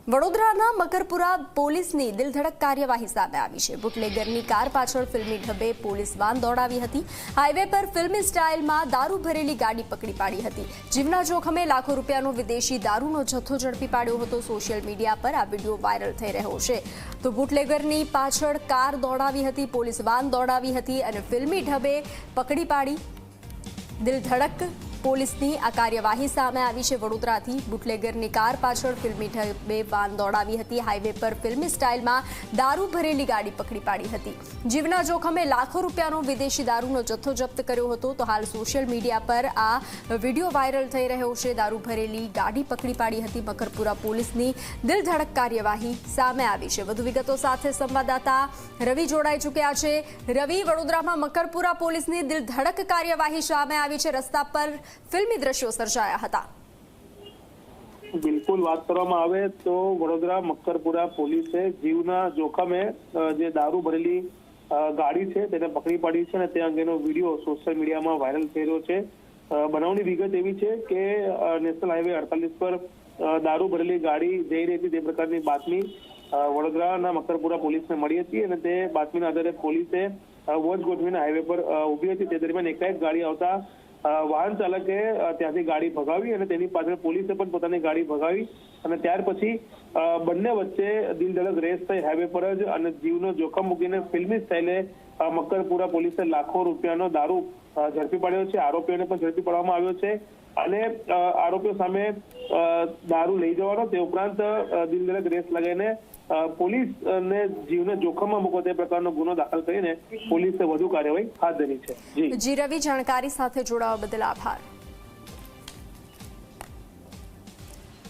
વડોદરાના મકરપુરા પોલીસની દિલધડક કાર્યવાહી સામે આવી છે। બુટલેગરની કાર પાછળ ફિલ્મી ઢબે પોલીસ વાન દોડાવી હતી। હાઈવે પર ફિલ્મી સ્ટાઇલમાં દારૂ ભરેલી ગાડી પકડી પાડી હતી। જીવના જોખમે લાખો રૂપિયાનો વિદેશી દારૂનો જથ્થો ઝડપી પાડ્યો હતો। સોશિયલ મીડિયા પર આ વિડીયો વાયરલ થઈ રહ્યો છે। તો બુટલેગરની પાછળ કાર દોડાવી હતી, પોલીસ વાન દોડાવી હતી અને ફિલ્મી ઢબે પકડી પાડી। દિલધડક પોલીસની આ કાર્યવાહી સામે આવી છે। વડોદરાથી બુટલેગરની કાર પાછળ ફિલ્મી ઢબે વાન દોડાવી હતી। હાઈવે પર ફિલ્મી સ્ટાઇલમાં દારૂ ભરેલી ગાડી પકડી પાડી હતી। જીવના જોખમે લાખો રૂપિયાનો વિદેશી દારૂનો જથ્થો જપ્ત કર્યો હતો। તો હાલ સોશિયલ મીડિયા પર આ વિડીયો વાયરલ થઈ રહ્યો છે। દારૂ ભરેલી ગાડી પકડી પાડી હતી। મકરપુરા પોલીસની દિલધડક કાર્યવાહી સામે આવી છે। વધુ વિગતો સાથે સંવાદદાતા રવિ જોડાઈ ચૂક્યા છે। રવિ, વડોદરામાં મકરપુરા પોલીસની દિલધડક કાર્યવાહી સામે આવી છે। રસ્તા પર ફિલ્મી દ્રશ્યો સર્જાયા હતા। બિલકુલ વાત કરવામાં આવે તો વડોદરા મકરપુરા પોલીસે જીવના જોખમે જે દારૂ ભરેલી ગાડી છે તેને પકડી પાડી છે અને તે અંગેનો વિડીયો સોશિયલ મીડિયામાં વાયરલ થઈ રહ્યો છે। બનાવની વિગત એવી છે કે નેશનલ હાઈવે 48 પર દારૂ ભરેલી ગાડી જઈ રહી હતી તે પ્રકારની બાતમી વડોદરાના મકરપુરા પોલીસને મળી હતી અને તે બાતમીના આધારે પોલીસે વોચ ગોઠવીને હાઈવે પર ઊભી હતી। તે દરમિયાન એકાએક ગાડી આવતા વાહન ચાલકે ત્યાંથી ગાડી ભગાવી અને તેની પાછળ પોલીસે પણ પોતાની ગાડી ભગાવી અને ત્યાર પછી બંને વચ્ચે દિલધડક રેસ થઈ હાઈવે પર જ અને જીવનો જોખમ મૂકીને ફિલ્મી સ્ટાઇલે મકરપુરા પોલીસે લાખો રૂપિયાનો દારૂ ઝડપી પાડ્યો છે। આરોપીઓને પણ ઝડપી પાડવામાં આવ્યો છે અને આરોપીઓ સામે દારૂ લઈ જવાનો તે ઉપરાંત દિલધડક રેસ લગાવીને પોલીસને જીવને જોખમમાં મૂકો તે પ્રકારનો ગુનો દાખલ કરીને પોલીસે વધુ કાર્યવાહી હાથ ધરી છે। જી રવિ, જાણકારી સાથે જોડાવા બદલ આભાર।